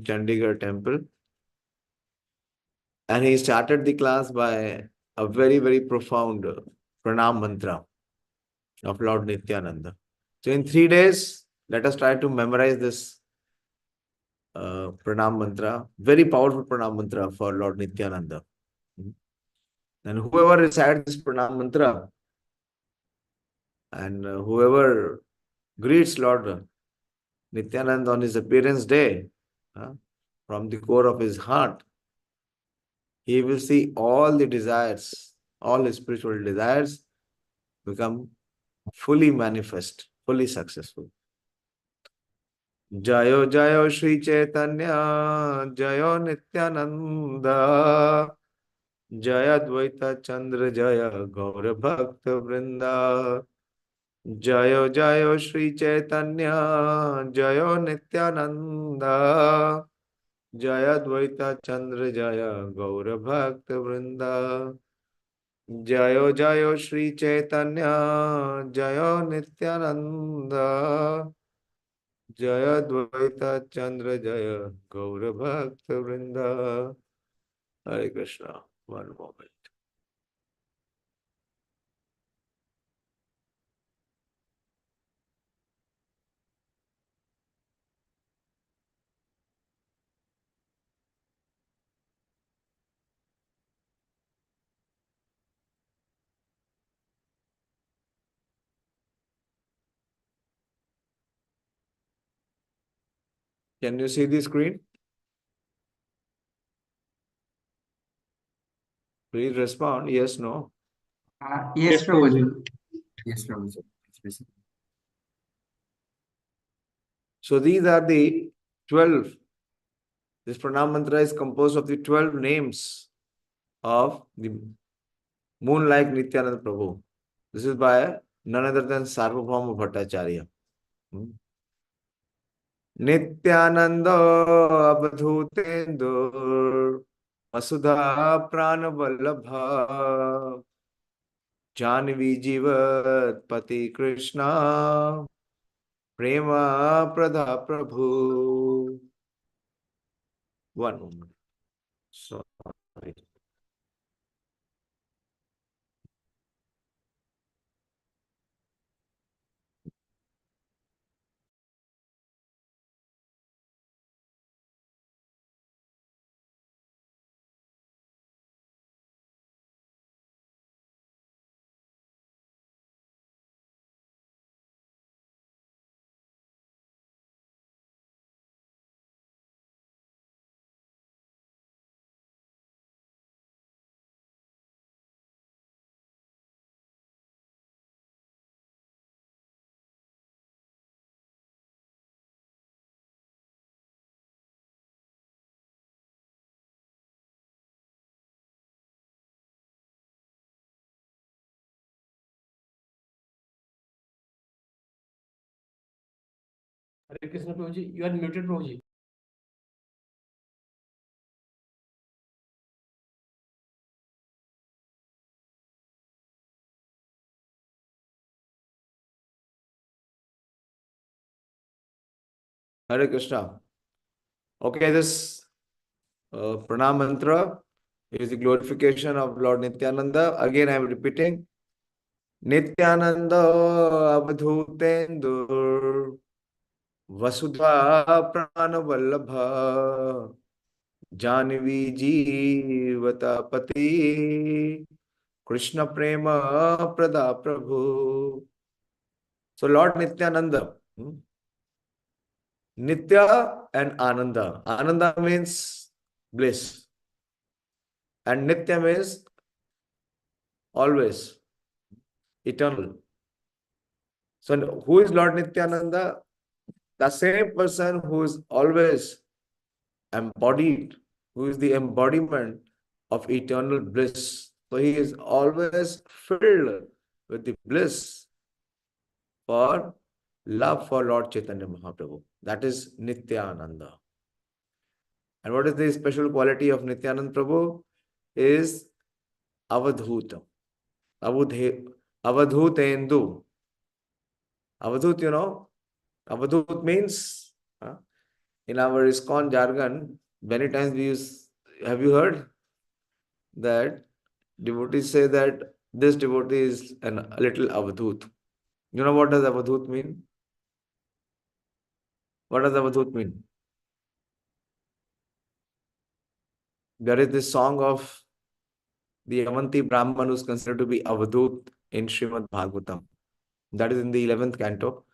Chandigarh temple. And he started the class by a very, very profound pranam mantra of Lord Nityananda. So in 3 days, let us try to memorize this pranam mantra, very powerful pranam mantra for Lord Nityananda. And whoever recites this pranam mantra and whoever greets Lord Nityananda on his appearance day from the core of his heart, he will see all the desires, all his spiritual desires become fully manifest, fully successful. Jayo Jayo Shri Caitanya, Jayo Nityananda, Jaya Dvaita Chandra Jaya Gaura Bhakta Vrinda. Jayo Jayo Shri Caitanya, Jayo Nityananda, Jaya Dvaita Chandra Jaya Gaura Bhakta Vrinda. Jayo Jayo Shri Caitanya, Jayo Nityananda, Jaya Dvaita Chandra Jaya Gaura Bhakta Vrinda. Hare Krishna. One moment. Can you see the screen? Please respond. Yes, no. Yes, Prabhuji. Yes, Prabhuji. So these are the 12. This pranam mantra is composed of the 12 names of the moon-like Nityananda Prabhu. This is by none other than SARVABHAUMA Bhattacharya. Nityananda Avadhutendur Vasudha-prana-vallabhah jahnavi-jivita-patih Krsna-prema-pradah prabhuh. One moment. Sorry. Hare Krishna, Prabhuji. You are muted, Prabhuji. Hare Krishna. Okay, this pranam mantra is the glorification of Lord Nityananda. Again, I am repeating. Nityananda Avadhutendur Vasudha-prana-vallabha jahnavi-jivita-patih Krsna-prema-pradah prabhuh. So Lord Nityananda, Nitya and Ananda. Ananda means bliss. And Nitya means always, eternal. So who is Lord Nityananda? The same person who is always embodied, who is the embodiment of eternal bliss. So he is always filled with the bliss for love for Lord Chaitanya Mahaprabhu. That is Nityananda. And what is the special quality of Nityananda Prabhu? Is Avadhuta. Avadhutendu. Avadhut, Avadhut means in our ISKCON jargon, many times we use, have you heard that devotees say that this devotee is a little avadhut. You know what does avadhut mean? What does avadhut mean? There is this song of the Avanti Brahman who is considered to be avadhut in Srimad Bhāgavatam. That is in the 11th canto.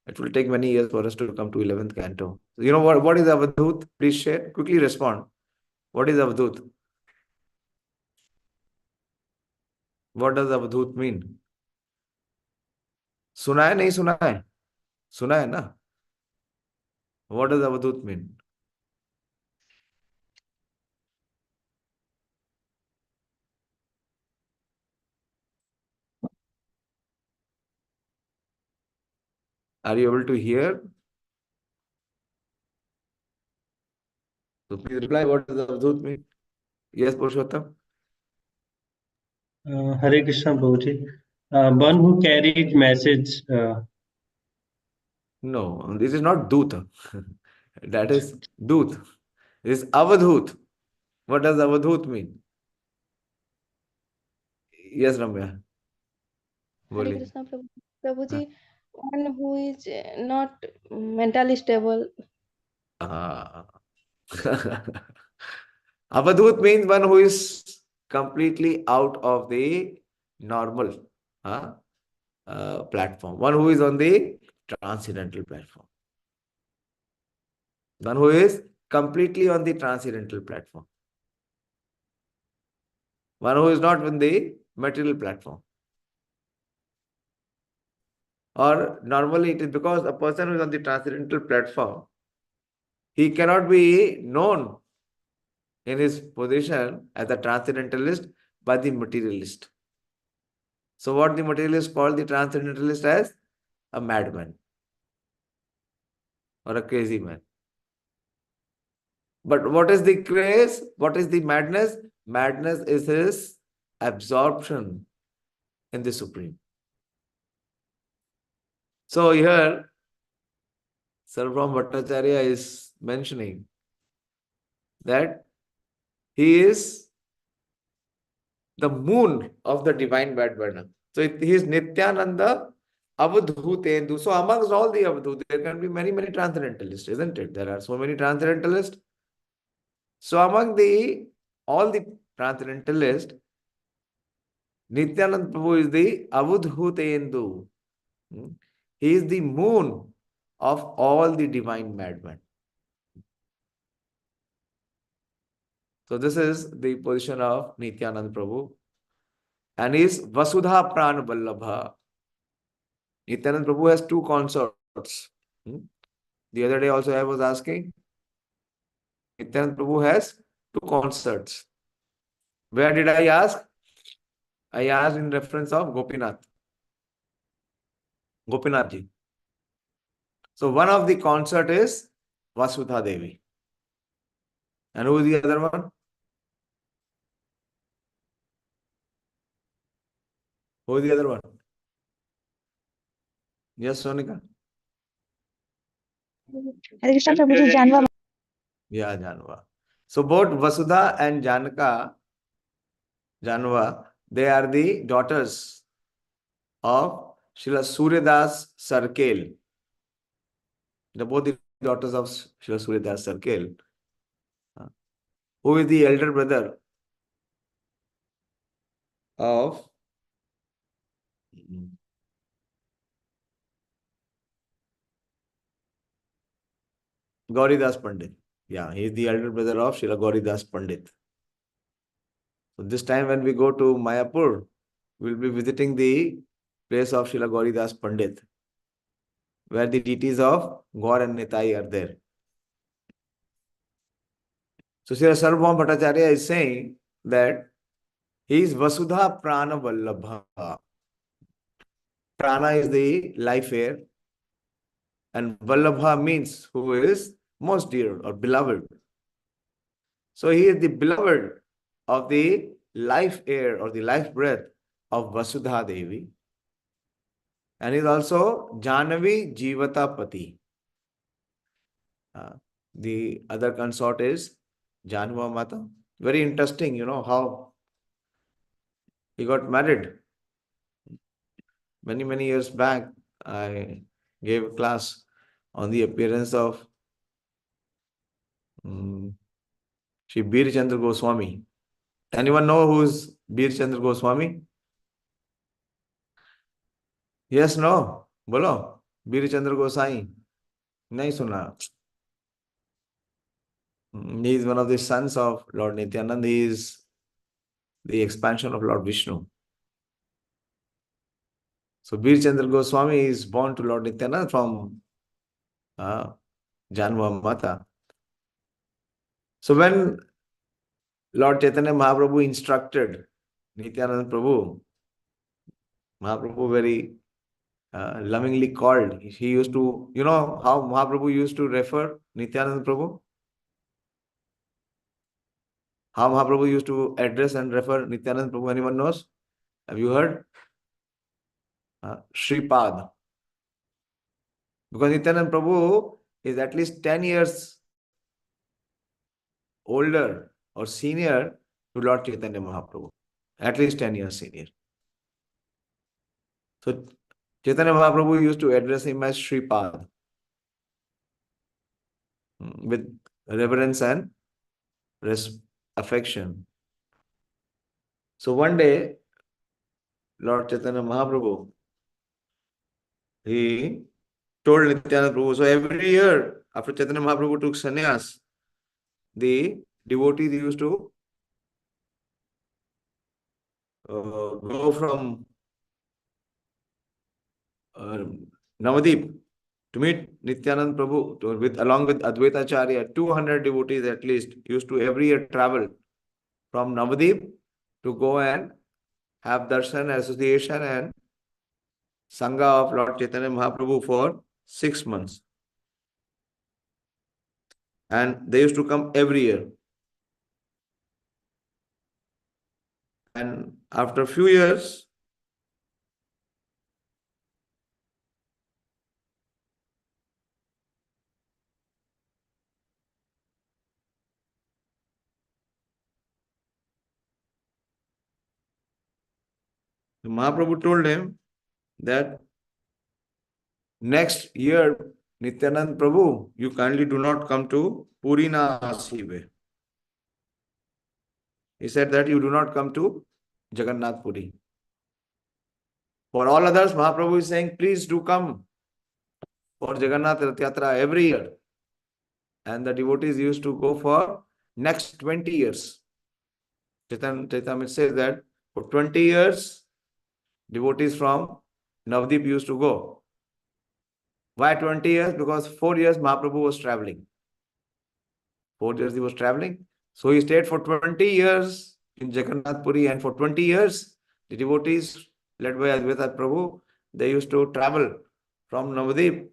It will take many years for us to come to 11th canto. So you know what is avadhut? Please share. Quickly respond. What is avadhut? What does avadhut mean? सुना है नहीं सुना है? सुना है ना? What does avadhut mean? Are you able to hear? So please reply. What does avadhut mean? Yes, Purushottam? Hare Krishna, Prabhuji. One who carried message. No, this is not Dut. That is Dut. This is Avadhut. What does Avadhut mean? Yes, Ramya. Hare Boli. Krishna Prabhu. Prabhuji, one who is not mentally stable. Avadhut means one who is completely out of the normal platform. One who is on the transcendental platform. One who is completely on the transcendental platform. One who is not on the material platform. Or normally it is because a person who is on the transcendental platform, he cannot be known in his position as a transcendentalist by the materialist. So what the materialist called the transcendentalist as? A madman or a crazy man. But what is the craze? What is the madness? Madness is his absorption in the Supreme. So here, SARVABHAUMA Bhattacharya is mentioning that he is the moon of the divine madman. So he is Nityananda Avadhutendu. So amongst all the Avadhut, there can be many transcendentalists, isn't it? There are so many transcendentalists. So among all the transcendentalists, Nityananda Prabhu is the Avadhutendu. He is the moon of all the divine madmen. So this is the position of Nityananda Prabhu. And he is Vasudha-prana-vallabhah. Nityananda Prabhu has two consorts. The other day also I was asking. Nityananda Prabhu has two consorts. Where did I ask? I asked in reference of Gopinath. Gopinath ji. So one of the consort is Vasudha Devi. And who is the other one? Who is the other one? Yes, Sonika. Hare Krishna Prabhuji, Janva. Yeah, Janva. So both Vasudha and Janva, they are the daughters of Srila Suryadas Sarkel. They're both the daughters of Srila Suryadas Sarkel, who is the elder brother of Gauridas Pandit. Yeah, he is the elder brother of Srila Gauridas Pandit. So this time when we go to Mayapur, we will be visiting the place of Srila Gauridas Pandit, where the deities of Gaur and Nitai are there. So Srila SARVABHAUMA Bhattacharya is saying that he is Vasudha-prana-vallabha. Prana is the life air, and Vallabha means who is most dear or beloved. So he is the beloved of the life air or the life breath of Vasudha Devi. And he is also jahnavi-jivita-patih. The other consort is Janva Mata. Very interesting, how he got married. Many, many years back, I gave a class on the appearance of Shri Bir Chandra Goswami. Anyone know who is Bir Chandra Goswami? Yes, no? Bolo. Bir Chandra Gosai. Nahi suna. He is one of the sons of Lord Nityananda. He is the expansion of Lord Vishnu. So Bir Chandra Goswami is born to Lord Nityananda from Janva Mata. So when Lord Chaitanya Mahaprabhu instructed Nityananda Prabhu, Mahaprabhu very lovingly called. He used to, how Mahaprabhu used to refer Nityananda Prabhu? How Mahaprabhu used to address and refer Nityananda Prabhu? Anyone knows? Have you heard? Shripad. Because Nityananda Prabhu is at least 10 years older or senior to Lord Chaitanya Mahaprabhu. At least 10 years senior. So Chaitanya Mahaprabhu used to address him as Shripad with reverence and affection. So one day, Lord Chaitanya Mahaprabhu, he told Nityananda Prabhu, so every year after Chaitanya Mahaprabhu took sannyas, the devotees used to go from Navadip to meet Nityananda Prabhu along with Advaitacharya. 200 devotees at least used to every year travel from Navadip to go and have darshan, association and Sangha of Lord Chaitanya Mahaprabhu for 6 months. And they used to come every year. And after a few years, Mahaprabhu told him that next year, Nityananda Prabhu, you kindly do not come to Puri na Asive. He said that you do not come to Jagannath Puri. For all others, Mahaprabhu is saying, please do come for Jagannath Rath Yatra every year. And the devotees used to go for next 20 years. Chaitanya says that for 20 years, devotees from Navadip used to go. Why 20 years? Because 4 years Mahaprabhu was traveling. 4 years he was traveling. So he stayed for 20 years in Jagannath Puri, and for 20 years, the devotees led by Advaita Prabhu, they used to travel from Navadip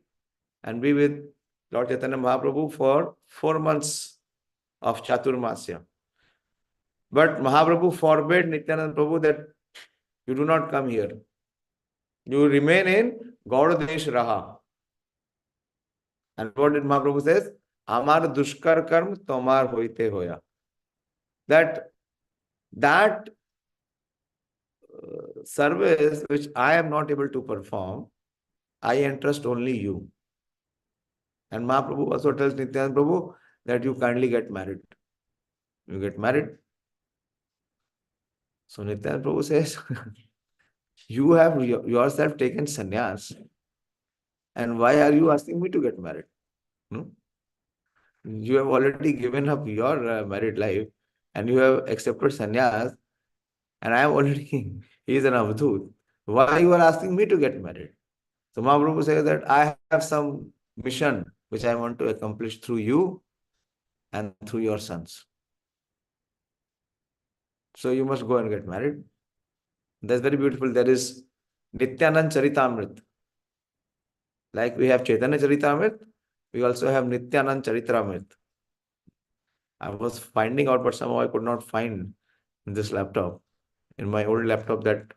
and be with Lord Chaitanya Mahaprabhu for 4 months of Chaturmasya. But Mahaprabhu forbade Nityananda Prabhu that you do not come here. You remain in Gaudadesh Raha. And what did Mahaprabhu says? Amar dushkar karm tomar hoite hoya. That service which I am not able to perform, I entrust only you. And Mahaprabhu also tells Nityananda Prabhu that you kindly get married. You get married. So Nityananda Prabhu says, you have yourself taken sannyas. And why are you asking me to get married? You have already given up your married life and you have accepted sannyas. And I am already, he is an avadhut. Why you are asking me to get married? So Mahaprabhu says that I have some mission which I want to accomplish through you and through your sons. So you must go and get married. That's very beautiful. There is Nityananda Charitamrit. Like we have Chaitanya Charitamrit, we also have Nityananda Charitamrit. I was finding out, but somehow I could not find in this laptop. In my old laptop, that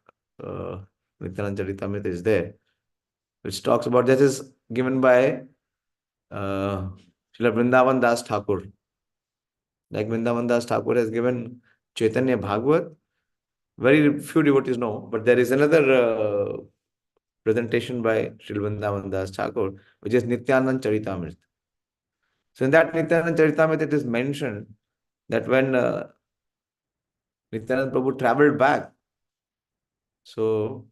Nityananda Charitamrit is there, which talks about, that is given by Srila Srila Vrindavan Das Thakur. Like Vrindavan Das Thakur has given Caitanya Bhagavat. Very few devotees know, but there is another presentation by Srila Vrindavan Das Thakur, which is Nityananda Charitamrita. So in that Nityananda Charitamrita, it is mentioned that when Nityananda Prabhu traveled back, so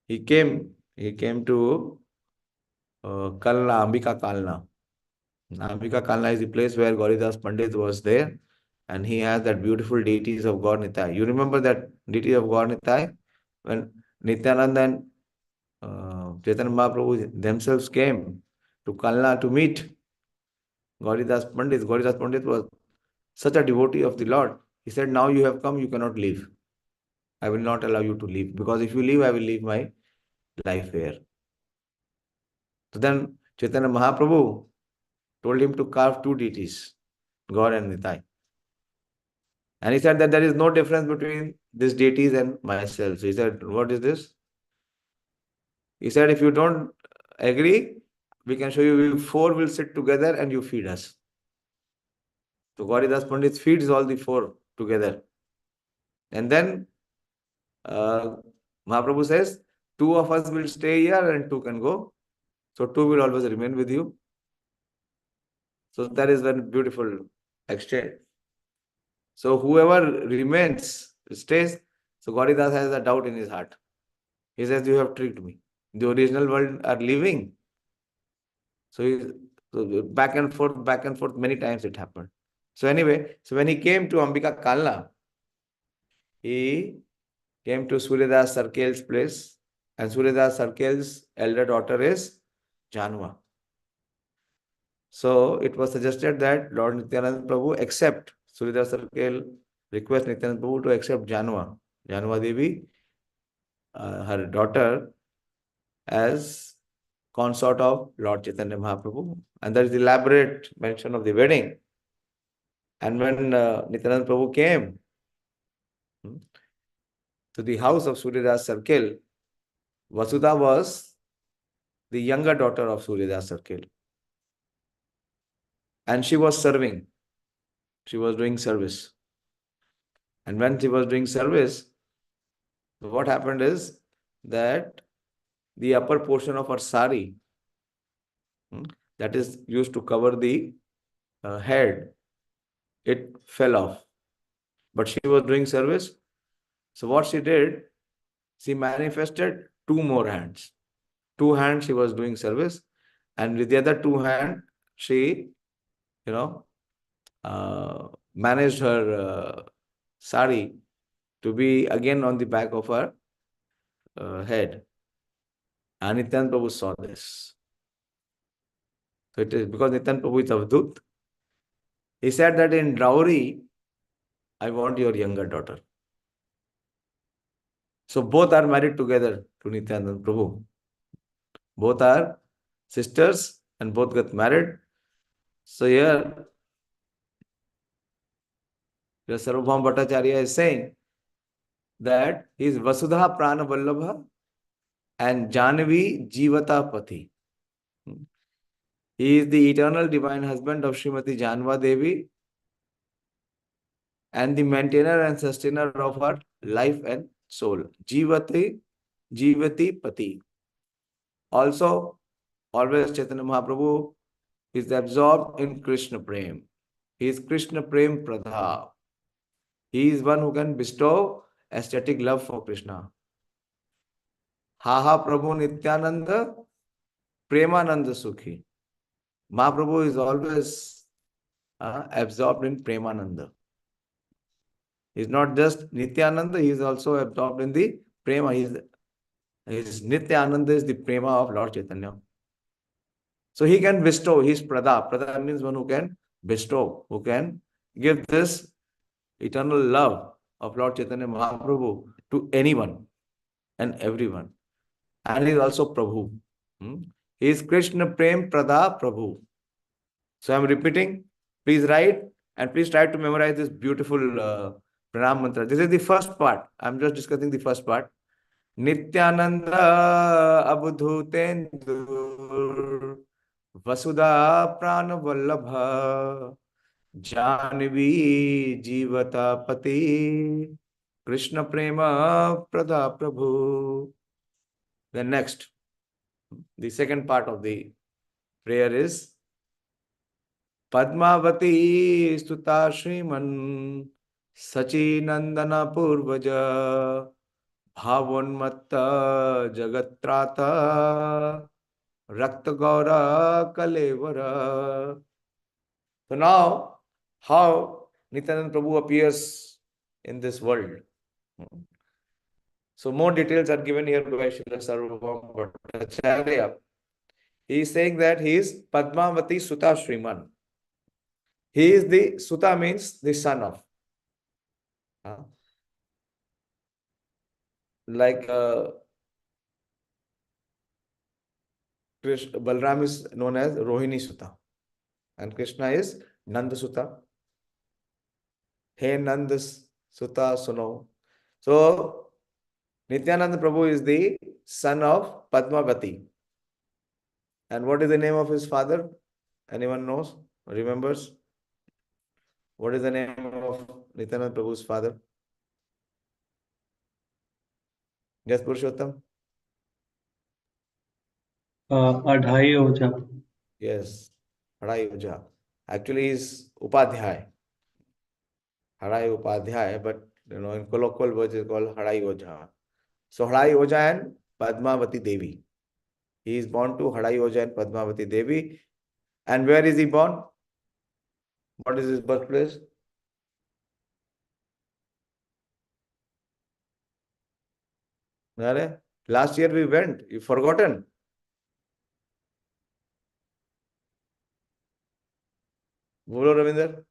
he came to Kalna, Ambika Kalna. Ambika Kalna is the place where Gauridas Pandit was there, and he has that beautiful deities of God Nitai. You remember that deity of God Nitai? When Nityananda and Chaitanya Mahaprabhu themselves came to Kalna to meet Gauridas Pandit. Gauridas Pandit was such a devotee of the Lord. He said, now you have come, you cannot leave. I will not allow you to leave, because if you leave, I will leave my life here. So then Chaitanya Mahaprabhu told him to carve two deities, God and Nitai. And he said that there is no difference between these deities and myself. So he said, what is this? He said, if you don't agree, we can show you, we four will sit together and you feed us. So Gauridas Pandit feeds all the four together. And then Mahaprabhu says, two of us will stay here and two can go. So two will always remain with you. So that is one beautiful exchange. So whoever remains, stays, so Gauridas has a doubt in his heart. He says, you have tricked me. The original world are leaving. So back and forth, many times it happened. So anyway, so when he came to Ambika Kalna, he came to Suryadas Sarkel's place, and Suryadas Sarkel's elder daughter is Janva. So it was suggested that Lord Nityananda Prabhu accept, Suryadas Sarkel request Nityananda Prabhu to accept Janva Devi, her daughter, as consort of Lord Chaitanya Mahaprabhu. And there is elaborate mention of the wedding. And when Nityananda Prabhu came to the house of Suryadas Sarkel, Vasudha was the younger daughter of Suryadas Sarkel. And she was serving. She was doing service. And when she was doing service, what happened is that the upper portion of her sari, that is used to cover the head, it fell off. But she was doing service. So what she did, she manifested two more hands. Two hands she was doing service, and with the other two hands, she, managed her sari to be again on the back of her head. And Nityananda Prabhu saw this. So it is because Nityananda Prabhu is Avadhut. He said that in dowry, I want your younger daughter. So both are married together to Nityananda Prabhu. Both are sisters and both got married. So here SARVABHAUMA Bhattacharya is saying that he is vasudha-prana-vallabhah and jahnavi-jivita-patih. He is the eternal divine husband of Shrimati Jahnavi and the maintainer and sustainer of her life and soul. Jivati-pati. Also, always Chaitanya Mahaprabhu is absorbed in Krsna-prema. He is Krsna-prema-pradah. He is one who can bestow ecstatic love for Krishna. Ha Prabhu Nityananda, Premananda Sukhi. Mahaprabhu is always absorbed in Premananda. He is not just Nityananda, he is also absorbed in the Prema. His Nityananda is the Prema of Lord Chaitanya. So he can bestow, he is Prada. Prada means one who can bestow, who can give this eternal love of Lord Chaitanya Mahaprabhu to anyone and everyone. And he is also Prabhu. He is Krsna-prema-pradah Prabhu. So I am repeating, please write and please try to memorize this beautiful pranam mantra. This is the first part. I am just discussing the first part. Nityananda Avadhutendu vasudha-prana-vallabhah, jahnavi-jivita-patih, Krsna-prema-pradah prabhuh. Then next, the second part of the prayer is padmavati-sutah Shriman saci-nandana-puwajah bhavonmatta jagat-trata rakta-gaura-kalevarah. So now, how Nityananda Prabhu appears in this world. So more details are given here by Srila SARVABHAUMA Bhattacharya. He is saying that he is padmavati-sutah Shriman. He is the, Sutah means the son of. Like Balram is known as Rohini Sutah. And Krishna is Nanda Sutah. Hey Nanda Sutah Suno. So Nityananda Prabhu is the son of Padmavati. And what is the name of his father? Anyone knows? Remembers? What is the name of Nityananda Prabhu's father? Yes, Purushottam? Adhai Oja. Yes, Hadai Oja. Actually, is Upadhyay. Hadai Upadhyay, but in colloquial words, it's called Hadai Oja. So Hadai Oja and Padmavati Devi. He is born to Hadai Oja and Padmavati Devi. And where is he born? What is his birthplace? Last year we went. You've forgotten? Bolo Ravinder?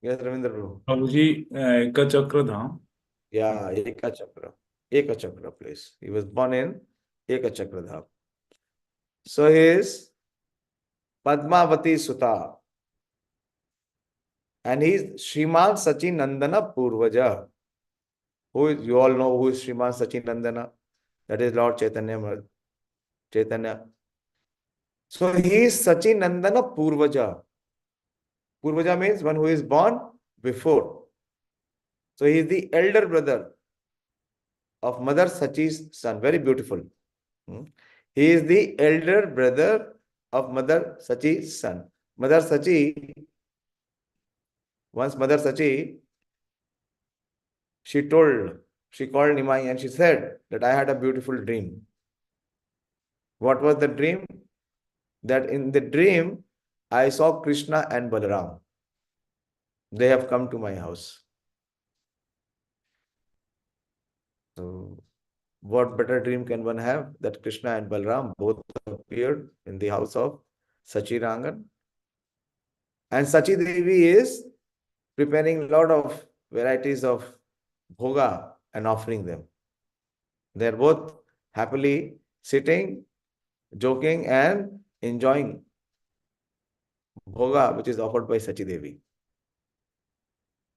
Yes, Ravinder Prabhu. Prabhuji, Ekachakradham. Yeah, Ekachakra. Ekachakra place. He was born in Ekachakradham. So he is Padmavati-sutah. And he is Sriman saci-nandana-puwajah. You all know who is Sriman Saci-nandana? That is Lord Caitanya. So he is saci-nandana-puwajah. Purvaja means one who is born before. So he is the elder brother of Mother Sachi's son. Very beautiful. He is the elder brother of Mother Sachi's son. Mother Sachi, once Mother Sachi, she called Nimai and she said that I had a beautiful dream. What was the dream? That in the dream, I saw Krishna and Balaram. They have come to my house. So, what better dream can one have? That Krishna and Balaram both appeared in the house of Sachi Rangan. And Sachi Devi is preparing a lot of varieties of bhoga and offering them. They are both happily sitting, joking and enjoying bhoga which is offered by Sachi Devi.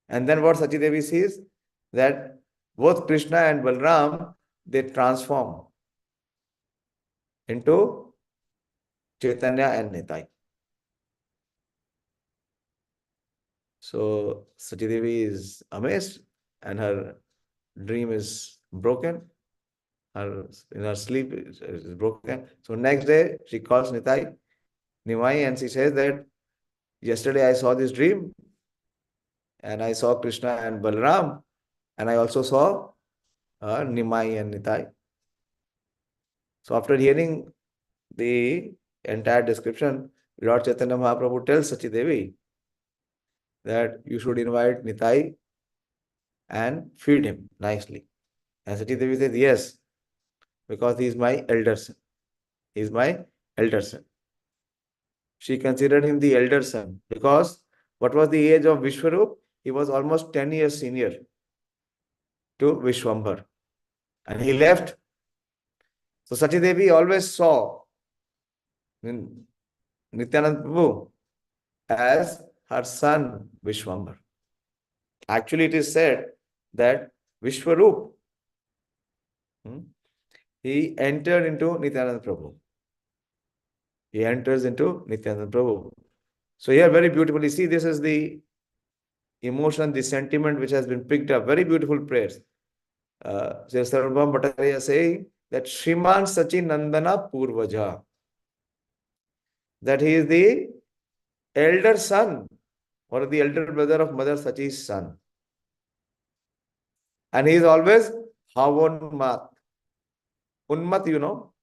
And then what Sachi Devi sees? That both Krishna and Balaram, they transform into Caitanya and Nitai. So Sachi Devi is amazed and her dream is broken. In her sleep is broken. So next day she calls Nimai and she says that yesterday I saw this dream and I saw Krishna and Balaram and I also saw Nimai and Nitai. So after hearing the entire description, Lord Chaitanya Mahaprabhu tells Sachi Devi that you should invite Nitai and feed him nicely. And Sachi Devi says, yes, because he is my elder son. He is my elder son. She considered him the elder son because what was the age of Vishwarup? He was almost 10 years senior to Vishwambhar. And he left. So Sachi Devi always saw Nityananda Prabhu as her son Vishwambhar. Actually, it is said that Vishwarup, he entered into Nityananda Prabhu. He enters into Nityananda Prabhu. So here very beautifully, see, this is the emotion, the sentiment which has been picked up. Very beautiful prayers. SARVABHAUMA Bhattacharya saying that Shriman saci-nandana-puwajah, that he is the elder son or the elder brother of Mother Sachi's son. And he is always Bhavonmat. Unmat, you know.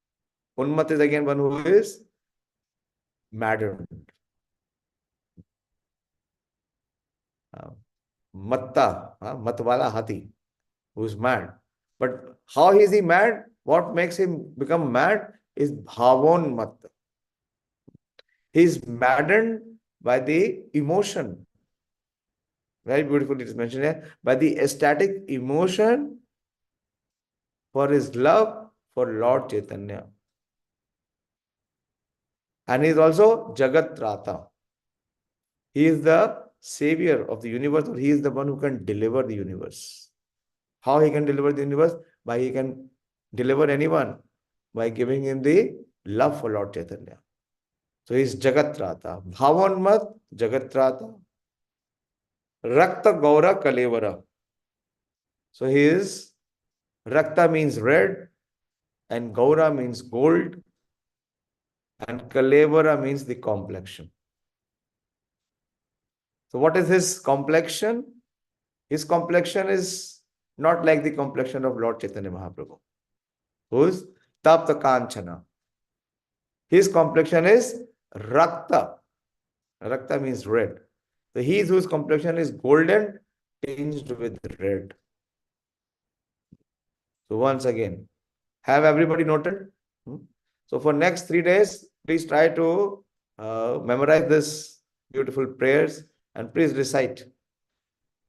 Unmat is again one who is maddened. Matta, matwala hati, who is mad. But how is he mad? What makes him become mad is Bhavonmat. He is maddened by the emotion. Very beautifully it is mentioned here. By the ecstatic emotion for his love for Lord Caitanya. And he is also jagat-trata. He is the savior of the universe, or he is the one who can deliver the universe. How he can deliver the universe? By he can deliver anyone by giving him the love for Lord Caitanya. So he is jagat-trata. Bhavanmat, jagat-trata. Rakta-gaura-kalevarah. So he is, Rakta means red, and Gaura means gold, and Kalevarah means the complexion. So what is his complexion? His complexion is not like the complexion of Lord Chaitanya Mahaprabhu, who is Tapta Kanchana. His complexion is Rakta. Rakta means red. So he whose complexion is golden tinged with red. So once again, have everybody noted? So for next 3 days, please try to memorize this beautiful prayers and please recite.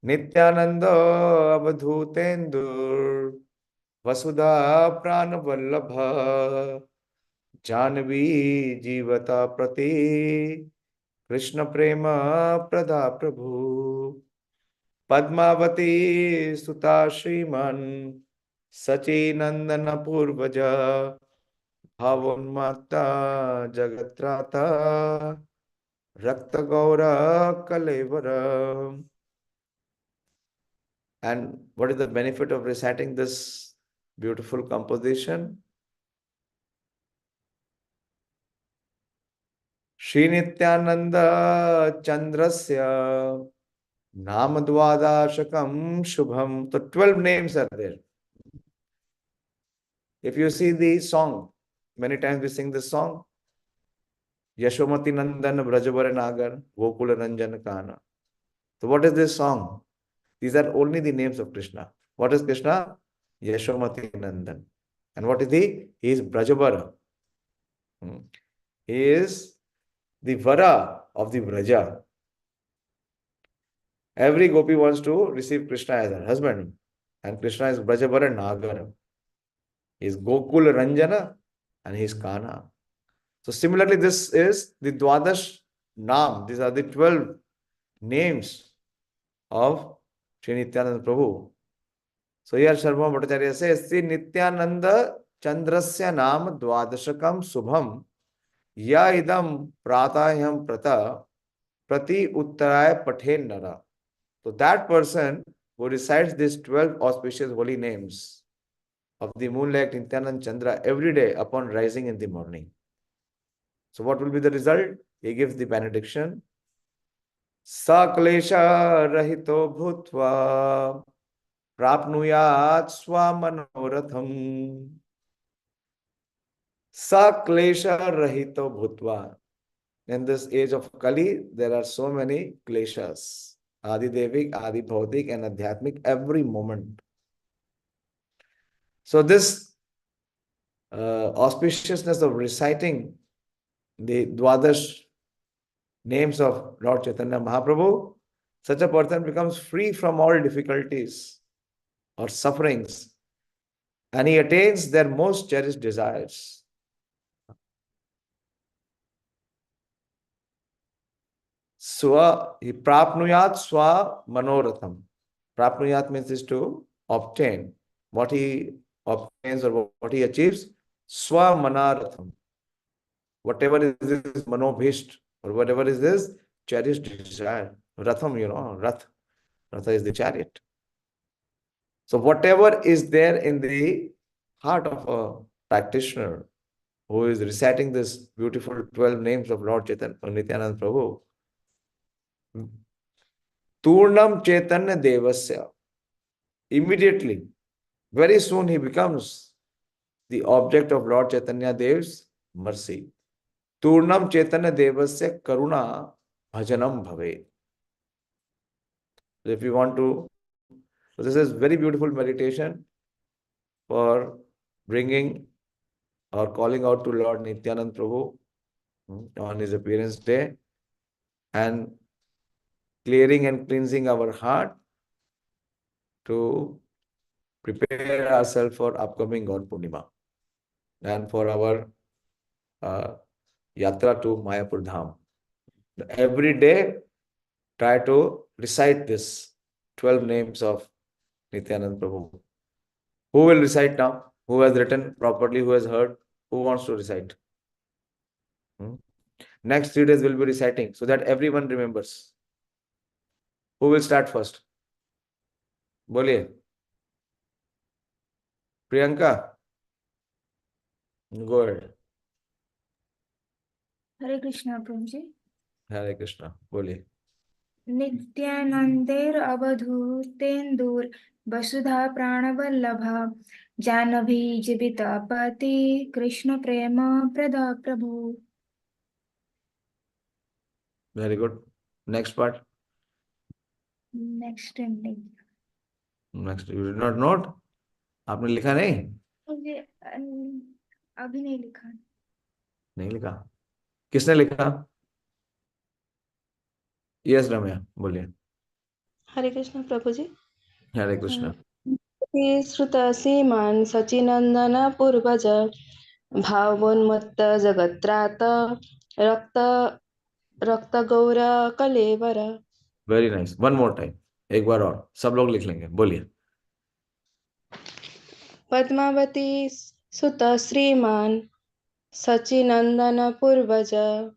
Nityanando Avadhutendur Vasudha-prana-vallabhah jahnavi-jivita-patih Krsna-prema-pradah prabhuh padmavati-sutah Shriman saci-nandana-puwajah bhavonmata jagat-trata rakta-gaura-kalevarah. And what is the benefit of reciting this beautiful composition? Shri Nityananda Chandrasya Namadvadashakam Shubham. So 12 names are there. If you see the song, many times we sing this song. Yashomati Nandan Brajavara Nagar Gokula Ranjana Kana. So what is this song? These are only the names of Krishna. What is Krishna? Yashomati Nandan. And what is he? He is Brajavara. He is the Vara of the Braja. Every gopi wants to receive Krishna as her husband. And Krishna is Brajavara Nagar. He is Gokula Ranjana and he is Kana. So similarly, this is the Dwadash Naam. These are the 12 names of Sri Nityananda Prabhu. So here SARVABHAUMA Bhattacharya says, Sri Nityananda Chandrasya Naam Dwadashakam Subham Ya idam pratayam prata prati uttaraya pathen nara. So that person who recites these 12 auspicious holy names of the moon-like Nityananda Chandra every day upon rising in the morning. So what will be the result? He gives the benediction. Saklesha rahito bhutva prapnuyat swamanoratham. Saklesha rahito bhutva. In this age of Kali, there are so many kleshas. Adi-devik, Adi-bhautik and Adhyatmik every moment. So this auspiciousness of reciting the Dwadash names of Lord Chaitanya Mahaprabhu, such a person becomes free from all difficulties or sufferings and he attains their most cherished desires. Prapnuyat swa manoratham. Prapnuyat means is to obtain what he attains or what he achieves, swa-manaratham. Whatever is this manobhisht, or whatever is this cherished desire. Ratham, Rath. Ratha is the chariot. So whatever is there in the heart of a practitioner who is reciting this beautiful 12 names of Lord Nityananda Prabhu, Turnam Chaitanya Devasya, immediately, very soon he becomes the object of Lord Chaitanya Dev's mercy. Turnam Chaitanya Devasya Karuna Bhajanam Bhave. So if you want to, so this is very beautiful meditation for bringing or calling out to Lord Nityananda Prabhu on his appearance day and clearing and cleansing our heart to prepare ourselves for upcoming God Purnima and for our yatra to Mayapur Dham. Every day, try to recite this 12 names of Nityananda Prabhu. Who will recite now? Who has written properly? Who has heard? Who wants to recite? Next 3 days we'll be reciting so that everyone remembers. Who will start first? Boliye. Priyanka. Go ahead. Hare Krishna, Prabhuji. Hare Krishna. Boliye. Nityanandir Avadhutendur vasudha-prana-vallabha jahnavi-jivita-patih Krsna-prema-pradah prabhuh. Very good. Next part. Next ending. Next. You did not note? आपने लिखा नहीं? मुझे अभी नहीं लिखा. नहीं लिखा. किसने लिखा? यस रम्या, बोलिए. हरे कृष्ण प्रभु जी. हरे कृष्ण. श्रुत सीमान saci-nandana-puwajah भावोन्मत्त jagat-trata rakta-gaura-kalevarah. Very nice. One more time. एक बार और सब लोग लिख लेंगे. बोलिए. padmavati-sutah श्रीमान saci-nandana-puwajah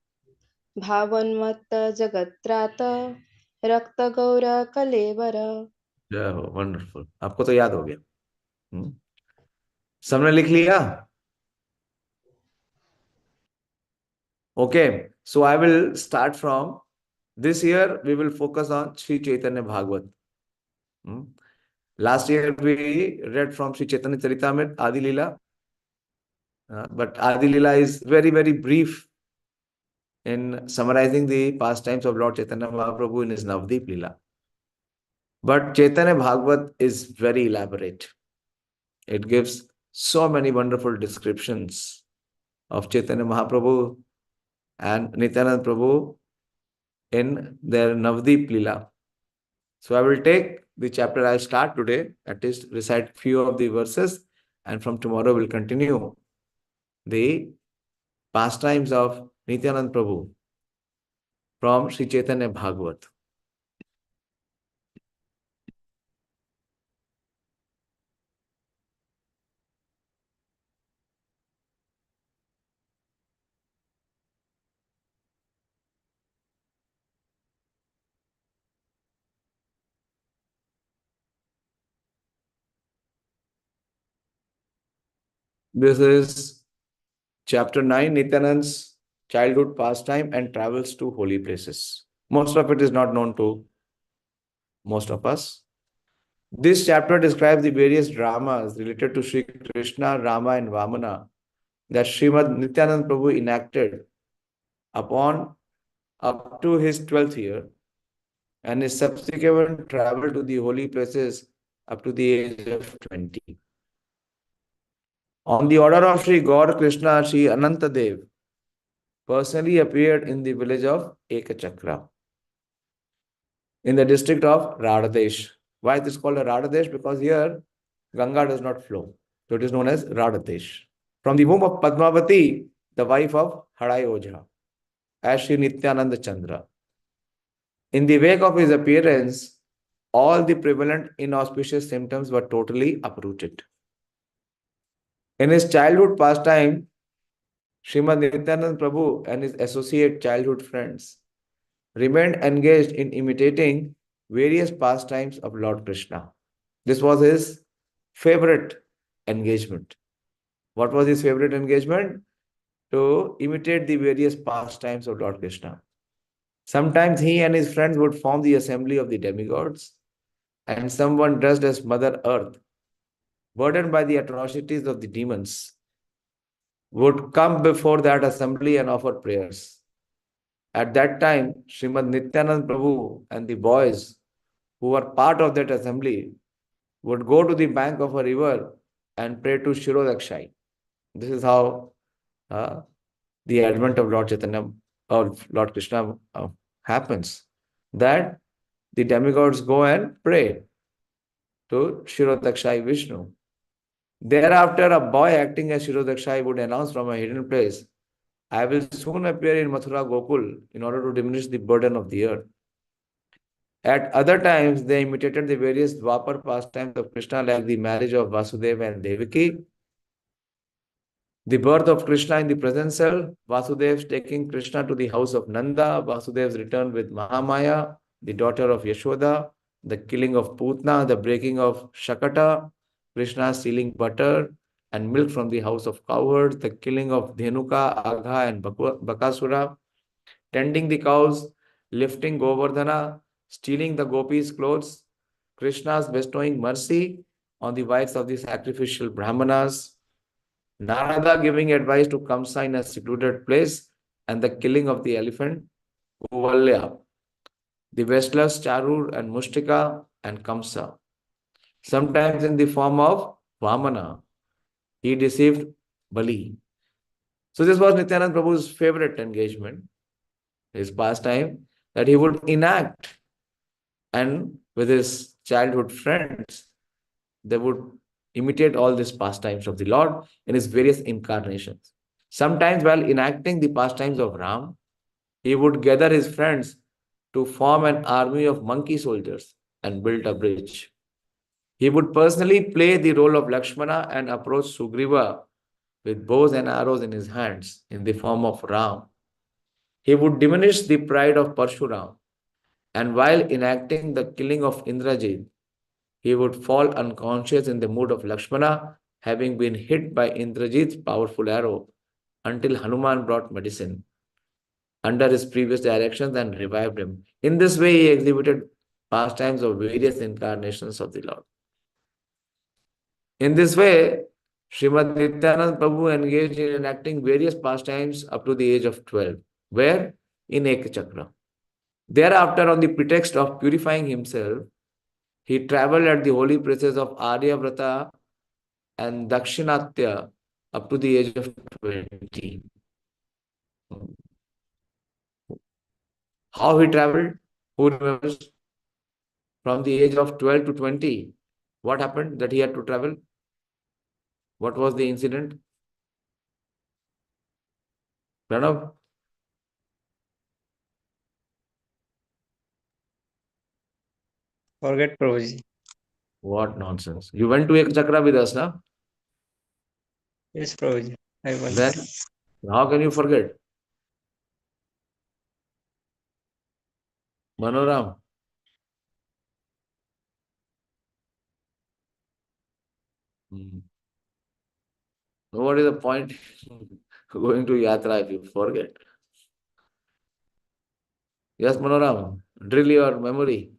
भावोन्मत्त jagat-trata rakta-gaura-kalevarah. वंडरफुल. आपको तो याद हो गया. सबने लिख लिया? Okay, so I will start from this year. We will focus on Sri Chaitanya Bhagavat. Last year we read from Sri Chaitanya Charitamrita, Ādi-lila. But Ādi-lila is very, very brief in summarizing the pastimes of Lord Chaitanya Mahaprabhu in his Navdeep Lila. But Chaitanya Bhagavat is very elaborate. It gives so many wonderful descriptions of Chaitanya Mahaprabhu and Nityananda Prabhu in their Navdeep Lila. So I will take the chapter I'll start today, at least recite few of the verses, and from tomorrow we'll continue the pastimes of Nityananda Prabhu from Sri Chaitanya Bhagavat. This is chapter 9, Nityananda's childhood pastime and travels to holy places. Most of it is not known to most of us. This chapter describes the various dramas related to Sri Krishna, Rama and Vamana that Srimad Nityananda Prabhu enacted upon up to his 12th year and his subsequent travel to the holy places up to the age of 20. On the order of Sri Gaur Krishna, Sri Anantadev personally appeared in the village of Ekachakra in the district of Radhadesh. Why is this called a Radhadesh? Because here Ganga does not flow. So it is known as Radhadesh. From the womb of Padmavati, the wife of Trayodaśī, as Sri Nityananda Chandra. In the wake of his appearance, all the prevalent inauspicious symptoms were totally uprooted. In his childhood pastime, Srimad Nityananda Prabhu and his associate childhood friends remained engaged in imitating various pastimes of Lord Krishna. This was his favorite engagement. What was his favorite engagement? To imitate the various pastimes of Lord Krishna. Sometimes he and his friends would form the assembly of the demigods, and someone dressed as Mother Earth, burdened by the atrocities of the demons, would come before that assembly and offer prayers. At that time, Srimad Nityananda Prabhu and the boys who were part of that assembly would go to the bank of a river and pray to Trayodaśī. This is how the advent of Lord Chaitanya or Lord Krishna happens. That the demigods go and pray to Trayodaśī Vishnu. Thereafter, a boy acting as Trayodaśī would announce from a hidden place, I will soon appear in Mathura Gokul in order to diminish the burden of the earth. At other times, they imitated the various Dwapar pastimes of Krishna, like the marriage of Vasudeva and Devaki, the birth of Krishna in the present self, Vasudeva taking Krishna to the house of Nanda, Vasudeva's return with Mahamaya, the daughter of Yashoda, the killing of Putna, the breaking of Shakata, Krishna stealing butter and milk from the house of cowherds, the killing of Dhenuka, Agha and Bakasura, tending the cows, lifting Govardhana, stealing the gopis' clothes, Krishna's bestowing mercy on the wives of the sacrificial Brahmanas, Narada giving advice to Kamsa in a secluded place, and the killing of the elephant, Uvalya, the wrestlers Charur and Mustika and Kamsa. Sometimes in the form of Vamana, he deceived Bali. So this was Nityananda Prabhu's favorite engagement, his pastime, that he would enact, and with his childhood friends, they would imitate all these pastimes of the Lord in his various incarnations. Sometimes while enacting the pastimes of Ram, he would gather his friends to form an army of monkey soldiers and build a bridge. He would personally play the role of Lakshmana and approach Sugriva with bows and arrows in his hands in the form of Ram. He would diminish the pride of Parshuram, and while enacting the killing of Indrajit, he would fall unconscious in the mood of Lakshmana, having been hit by Indrajit's powerful arrow, until Hanuman brought medicine under his previous directions and revived him. In this way, he exhibited pastimes of various incarnations of the Lord. In this way, Srimad Nityananda Prabhu engaged in enacting various pastimes up to the age of 12. Where? In Ekachakra. Thereafter, on the pretext of purifying himself, he travelled at the holy places of Aryavrata and Dakshinatya up to the age of 20. How he travelled? Who remembers? From the age of 12 to 20, what happened that he had to travel? What was the incident? Pranav? Forget Prabhuji. What nonsense. You went to Ekachakra with us, na? Yes, Prabhuji. I was. Then, how can you forget? Manoram? What is the point going to Yatra if you forget? Yes, Manoram, drill your memory.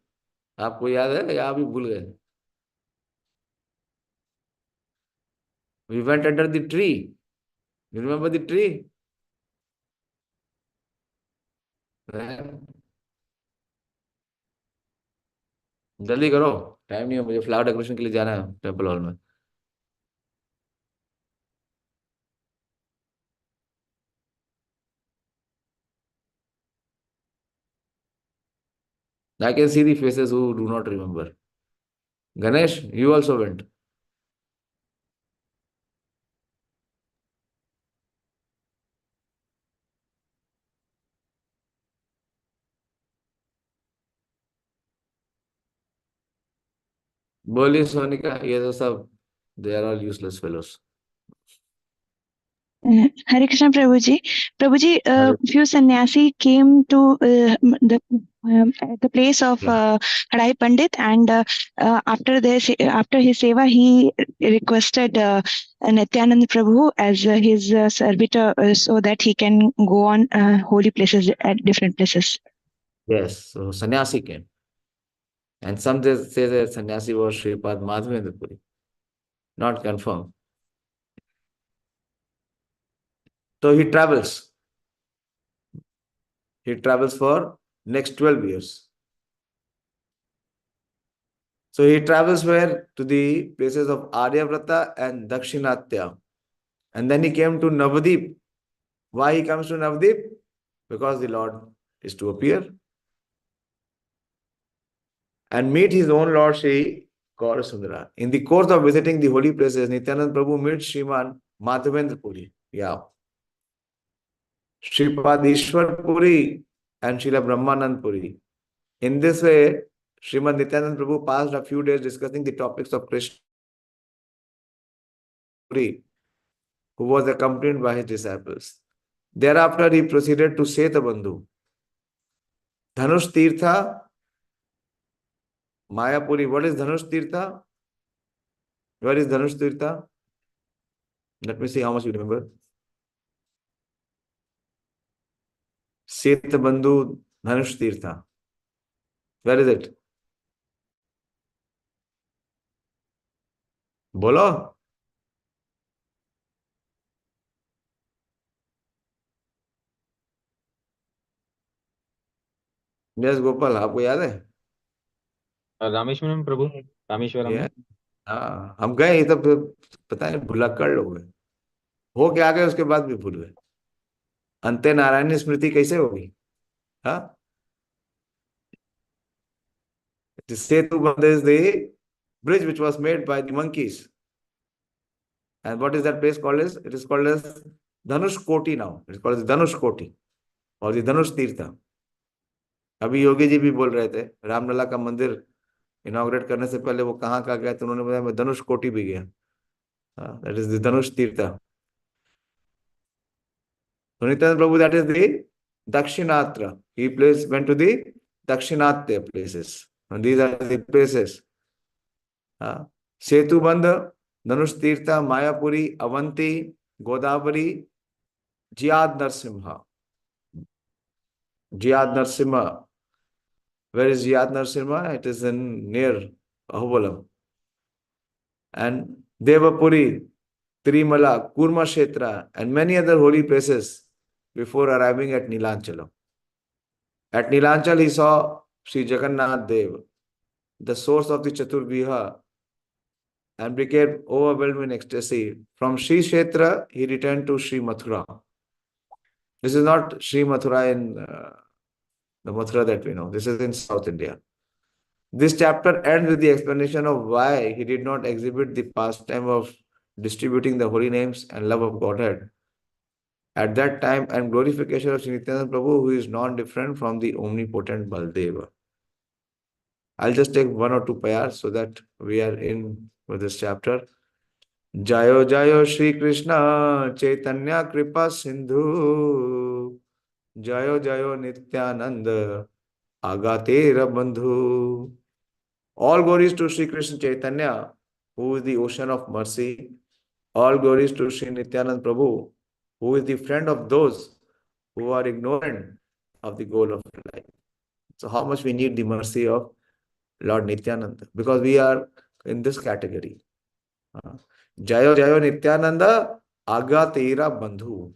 आपको याद है या अभी भूल गए? We went under the tree. You remember the tree? जल्दी करो, time नहीं है, मुझे फ्लावर डेकोरेशन के लिए जाना है टेम्पल हॉल में. I can see the faces who do not remember. Ganesh, you also went. बोली सोनिका, ये तो सब, they are all useless fellows. Hare Krishna, Prabhuji. Prabhuji, few sannyasi came to the place of Kadai Pandit, and after his seva, he requested Nityananda Prabhu as his servitor, so that he can go on holy places at different places. Yes, so sannyasi came. And some say that sannyasi was Sripad Madhavendra Puri. Not confirmed. So he travels. He travels for next 12 years. So he travels where? To the places of Aryavrata and Dakshinatya. And then he came to Navadip. Why he comes to Navadip? Because the Lord is to appear and meet his own Lord Shri Gaurasundara. In the course of visiting the holy places, Nityananda Prabhu meets Sriman Madhavendra Puri. Yeah. Sripad Ishwar Puri and Srila Brahmanand Puri. In this way, Srimad Nityananda Prabhu passed a few days discussing the topics of Krishna Puri, who was accompanied by his disciples. Thereafter, he proceeded to Setabandhu, Dhanush Tirtha, Mayapuri. What is Dhanush Tirtha? Where is Dhanush Tirtha? Let me see how much you remember. Setabandhu, Dhanush Tirtha. Where is it? Bolo? Yes, Gopal, आपको याद है? रामेश्वरम प्रभु, रामेश्वरम में। हाँ, हम गए, ये तब पता है भुलक्कड़ लोग हैं, हो के आ गए, उसके बाद भी भूल गए। अंते नारायणी स्मृति कैसे होगी? हाँ, the Setu Bandha is the bridge which was made by the monkeys. And what is that place called as? It is called as Dhanush Koti now. It is called as Dhanush Koti or the Dhanush Tirtha. अभी योगी जी भी बोल रहे थे, रामलला का मंदिर inaugurate करने से पहले वो कहाँ गया, तो उन्होंने बताया मैं धनुष कोटि भी गया. That is the Dhanush Tirtha. So Nityananda Prabhu, that is the Dakshinatra. He went to the Dakshinatya places. And these are the places. Setu Bandha, Dhanush Tirtha, Mayapuri, Avanti, Godavari, Jiyad Narsimha. Jiyad Narsimha. Where is Jiyad Narsimha? It is near Ahubalam. And Devapuri, Tirimala, Kurma Kshetra, and many other holy places before arriving at Nilanchalam. At Nilanchal, he saw Sri Jagannath Dev, the source of the Chaturviha, and became overwhelmed in ecstasy. From Sri Kshetra, he returned to Sri Mathura. This is not Sri Mathura in the Mathura that we know. This is in South India. This chapter ends with the explanation of why he did not exhibit the pastime of distributing the holy names and love of Godhead at that time, and glorification of Sri Nityananda Prabhu, who is non-different from the omnipotent Baldeva. I'll just take one or two payars so that we are in with this chapter. Jayo Jayo Shri Krishna Caitanya Kripa Sindhu, Jayo Jayo Nityananda Agatera Bandhu. All glories to Sri Krishna Chaitanya, who is the ocean of mercy. All glories to Sri Nityananda Prabhu, who is the friend of those who are ignorant of the goal of life. So how much we need the mercy of Lord Nityananda, because we are in this category. Jayo Jayo Nityananda Agatera Bandhu.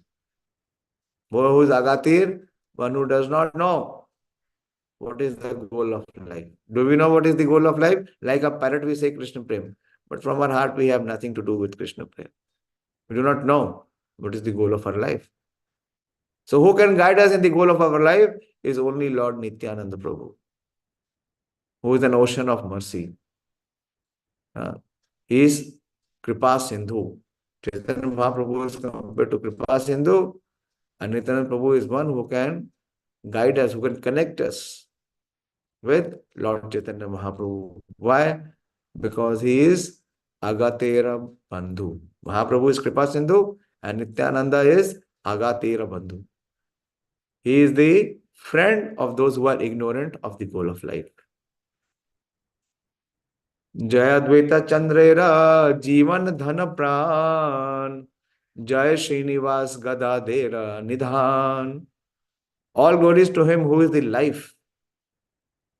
Who is Agatir? One who does not know what is the goal of life. Do we know what is the goal of life? Like a parrot, we say Krishna-prema. But from our heart, we have nothing to do with Krishna-prema. We do not know what is the goal of our life. So who can guide us in the goal of our life is only Lord Nityananda Prabhu, who is an ocean of mercy. He is Kripa Sindhu. Chaitanya Mahaprabhu is compared to Kripa Sindhu, and Nityananda Prabhu is one who can guide us, who can connect us with Lord Chaitanya Mahaprabhu. Why? Because he is Agatera Bandhu. Mahaprabhu is Kripa Sindhu and Nityananda is Agatera Bandhu. He is the friend of those who are ignorant of the goal of life. Jaya Dvaita Chandrera Jivan Dhana Pran Jaya Srinivas Gadadera Nidhan. All glories to him who is the life.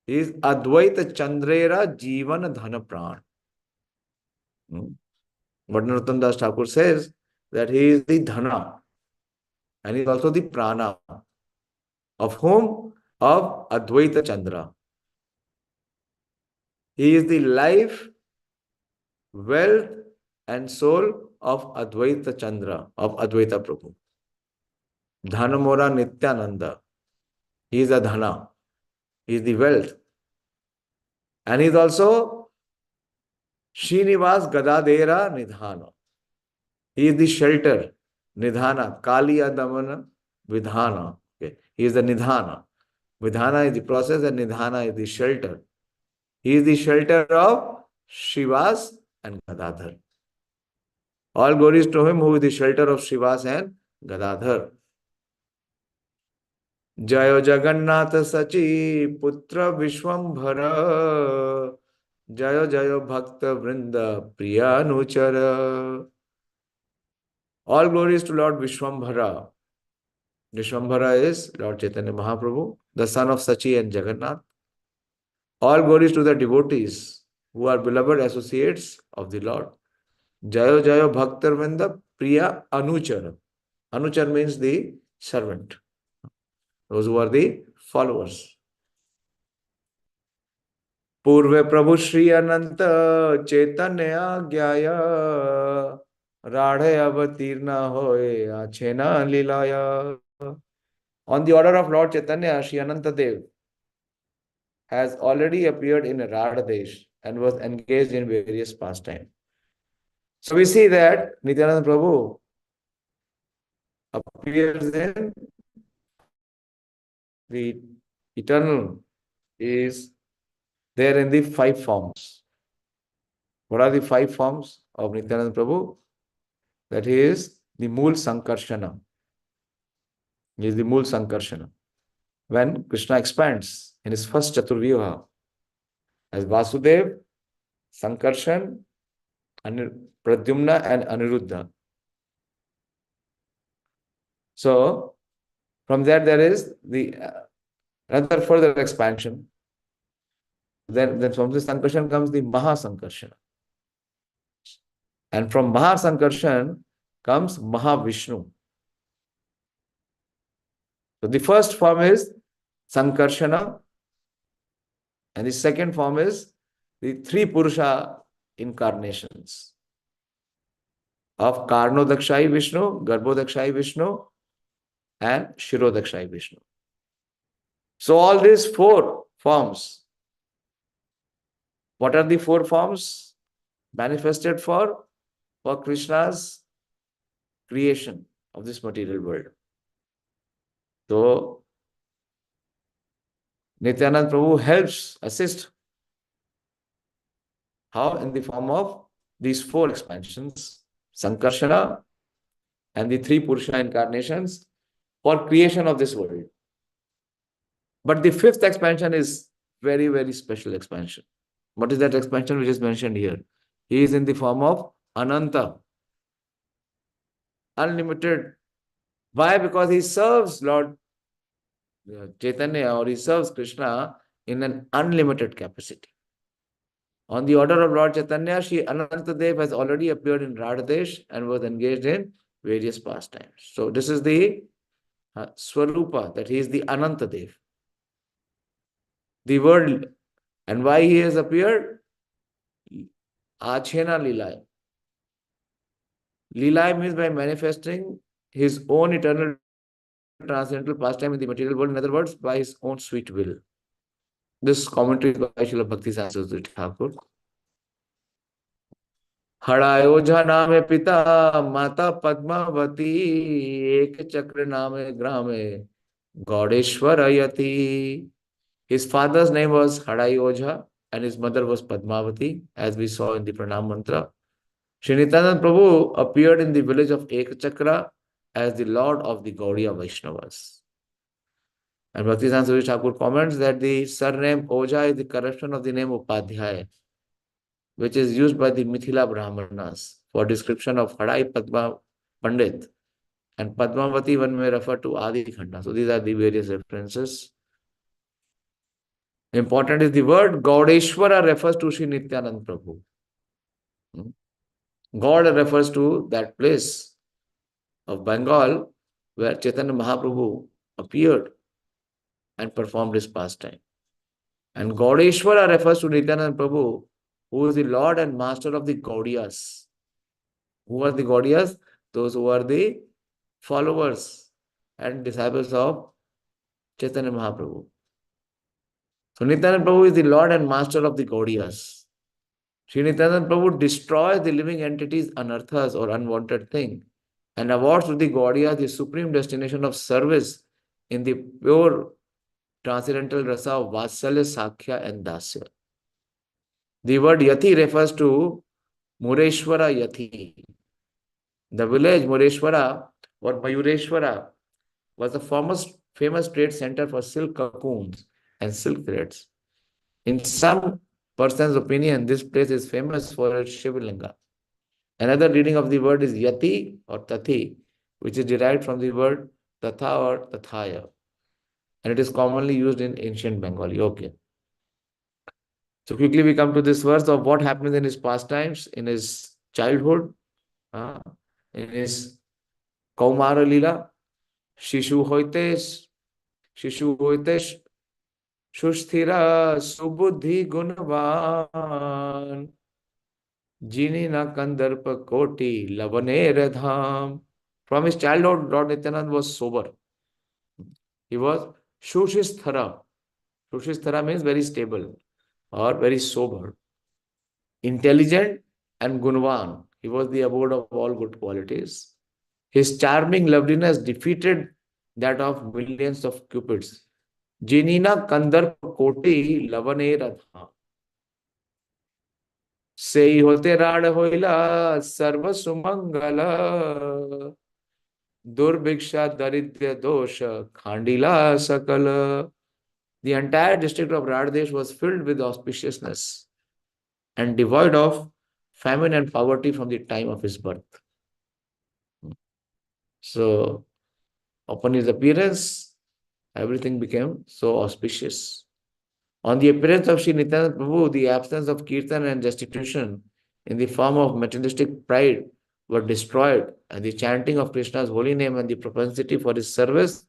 He is Advaita Chandrera Jivan Dhana Pran. But Narottam Das Thakur says that he is the Dhana and he is also the Prana. Of whom? Of Advaita Chandra. He is the life, wealth and soul of Advaita Chandra, of Advaita Prabhu. Dhanamora Nityananda. He is a Dhana. He is the wealth. And he is also Srinivas Gadadera Nidhana. He is the shelter. Nidhana. Kaliya Damana Vidhana. Okay. He is the Nidhana. Vidhana is the process and Nidhana is the shelter. He is the shelter of Shivas and Gadadhar. All glories to him who is the shelter of Shivas and Gadadhar. Jayo Jagannath Saci Putra Vishwambhara Jayo Jayo Bhakta Vrinda Priya Anuchara. All glories to Lord Vishwambhara. Vishwambhara is Lord Chaitanya Mahaprabhu, the son of Saci and Jagannath. All glories to the devotees who are beloved associates of the Lord. Jayo Jayo Bhakta Vrinda Priya Anuchara. Anuchara means the servant. Those who are the followers. Purve Prabhu Shri Ananta Caitanya Gyaya Radhe Avatirna Hoye Achena Lilaya. On the order of Lord Chaitanya, Shri Ananta Dev has already appeared in Radha Desh and was engaged in various pastimes. So we see that Nityananda Prabhu appears in the eternal, is there in the 5 forms. What are the 5 forms of Nityananda Prabhu? That he is the Mool Sankarshana. He is the Mool Sankarshana. When Krishna expands in his first Chaturvyuha as Vasudev, Sankarshan, Pradyumna and Aniruddha. So, from there is the another further expansion. Then from this Sankarshan comes the Mahasankarshana. And from Mahasankarshan comes Mahavishnu. So the first form is Sankarshana, and the second form is the 3 Purusha incarnations of Karnodakshai Vishnu, Garbhodakshai Vishnu, and Shirodakshai Vishnu. So all these 4 forms, what are the 4 forms manifested for? For Krishna's creation of this material world. So, Nityananda Prabhu helps, assists. How? In the form of these 4 expansions, Sankarshana and the 3 Purusha incarnations for creation of this world. But the 5th expansion is very, very special expansion. What is that expansion which is mentioned here? He is in the form of Ananta, unlimited. Why? Because he serves Lord Chaitanya, or he serves Krishna in an unlimited capacity. On the order of Lord Chaitanya, Shri Anantadev has already appeared in Radhadesh and was engaged in various pastimes. So this is the Swarupa, that he is the Anantadev. The world, and why he has appeared? Achena Lilai. Lilai means by manifesting his own eternal transcendental pastime in the material world, in other words, by his own sweet will. This commentary is by Srila Bhakti Saraswati Thakur. Hadayojha name pita mata padmavati ek chakra name grame Gaudeshwarayati. His father's name was Hadayojha and his mother was Padmavati, as we saw in the Pranam Mantra. Sri Nityananda Prabhu appeared in the village of Ekchakra as the Lord of the Gaudiya Vaishnavas. And Bhaktisiddhanta Thakur comments that the surname Oja is the corruption of the name Upadhyaya, which is used by the Mithila Brahmanas for description of Hadai Padma Pandit. And Padmavati one may refer to Ādi-khaṇḍa. So these are the various references. Important is the word Gaudeshwara refers to Sri Nityananda Prabhu. God refers to that place of Bengal where Chaitanya Mahaprabhu appeared and performed his pastime. And Gaudeshwara refers to Nityananda Prabhu, who is the Lord and Master of the Gaudiyas. Who are the Gaudiyas? Those who are the followers and disciples of Chaitanya Mahaprabhu. So Nityananda Prabhu is the Lord and Master of the Gaudiyas. Sri Nityananda Prabhu destroys the living entities, anarthas or unwanted thing, and awards to the Gaudiyas the supreme destination of service in the pure transcendental rasa of Vatsalya, Sakhya and Dasya. The word Yati refers to Mureshwara Yati. The village Mureshwara or Mayureshwara was the famous trade center for silk cocoons and silk threads. In some person's opinion, this place is famous for its Shivalinga. Another reading of the word is Yati or Tathi, which is derived from the word Tatha or Tathaya. And it is commonly used in ancient Bengali. Okay. So quickly we come to this verse of what happens in his pastimes, in his childhood, in his Kaumara Lila, Shishu hoitesh, Shusthira Subuddhi Gunavan, Jini na Kandarpa Koti Lavane Radham. From his childhood, Lord Nityananda was sober. He was Shushisthara. Shushisthara means very stable or very sober, intelligent and Gunvan. He was the abode of all good qualities. His charming loveliness defeated that of millions of cupids. Jinina Kandarpa Koti Lavane Radha. Sei hote rad hoila sarva sumangala. Durbiksha Daridya Dosha Khandila Sakala. The entire district of Radhadesh was filled with auspiciousness and devoid of famine and poverty from the time of his birth. So, upon his appearance, everything became so auspicious. On the appearance of Sri Nityananda Prabhu, the absence of kirtan and destitution in the form of materialistic pride were destroyed, and the chanting of Krishna's holy name and the propensity for his service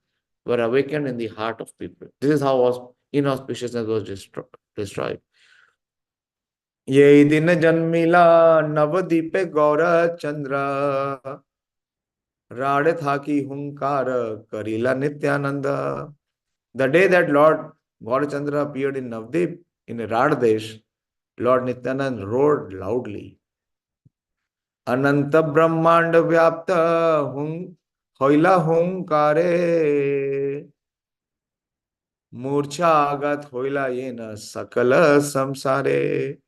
were awakened in the heart of people. This is how inauspiciousness was destroyed. Ye din janmila navadipe gaura chandra Radhe thaki hunkara karila Nityananda. The day that Lord Gaurachandra appeared in Navdeep in Radhadesh, Lord Nityananda roared loudly. Ananta Brahmanda Vyapta Hoila Hunkare Murcha Agat Hoila Yena Sakala Samsare.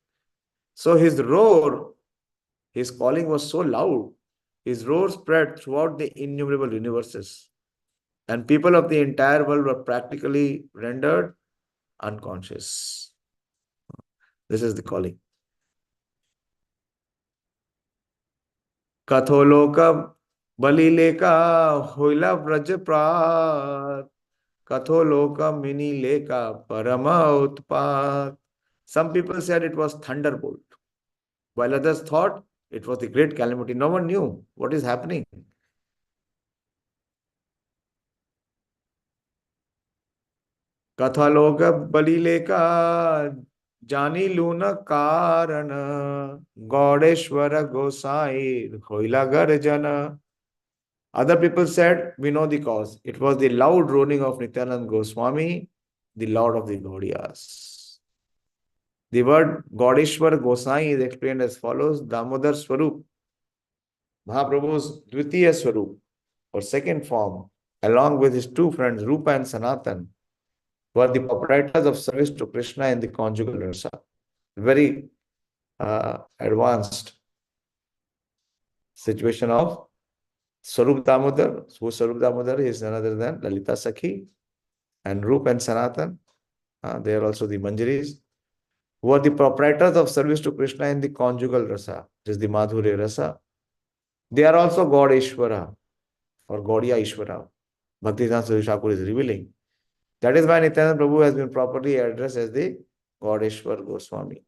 So his roar, his calling was so loud, his roar spread throughout the innumerable universes, and people of the entire world were practically rendered unconscious. This is the calling. Katholoka balileka hoila vrajaprat. Katholoka mini leka parama utpat. Some people said it was thunderbolt, while others thought it was the great calamity. No one knew what is happening. Kathaloka balileka jani luna karana Gaudeshwara Gosai hoila garjana. Other people said, we know the cause. It was the loud roaring of Nityananda Goswami, the Lord of the Gaudiyas. The word Gaudeshwar Gosai is explained as follows. Damodar Swarup, Mahaprabhu's Dvitiya Swarup, or second form, along with his two friends Rupa and Sanatan, were the proprietors of service to Krishna in the conjugal rasa. Very advanced situation of Swarup Damodar. Who Swarup Damodar is none other than Lalita Sakhi, and Rup and Sanatan. They are also the Manjaris, who are the proprietors of service to Krishna in the conjugal rasa, which is the Madhurya rasa. They are also God Ishvara or Gaudiya Ishvara. Bhaktisiddhanta Saraswati Thakur is revealing. That is why Nityananda Prabhu has been properly addressed as the God Ishvara Goswami.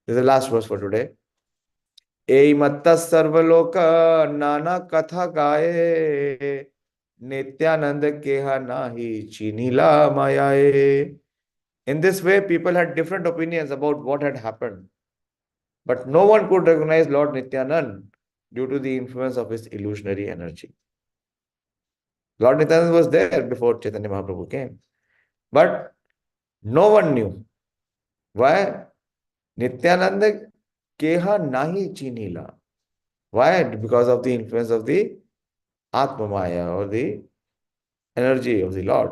This is the last verse for today. Ei matta sarvaloka nana katha gaye Nityananda keha nahi chinila mayaye. In this way, people had different opinions about what had happened. But no one could recognize Lord Nityananda due to the influence of his illusionary energy. Lord Nityananda was there before Chaitanya Mahaprabhu came. But no one knew. Why? Nityananda keha nahi chinila. Why? Because of the influence of the Atma Maya or the energy of the Lord.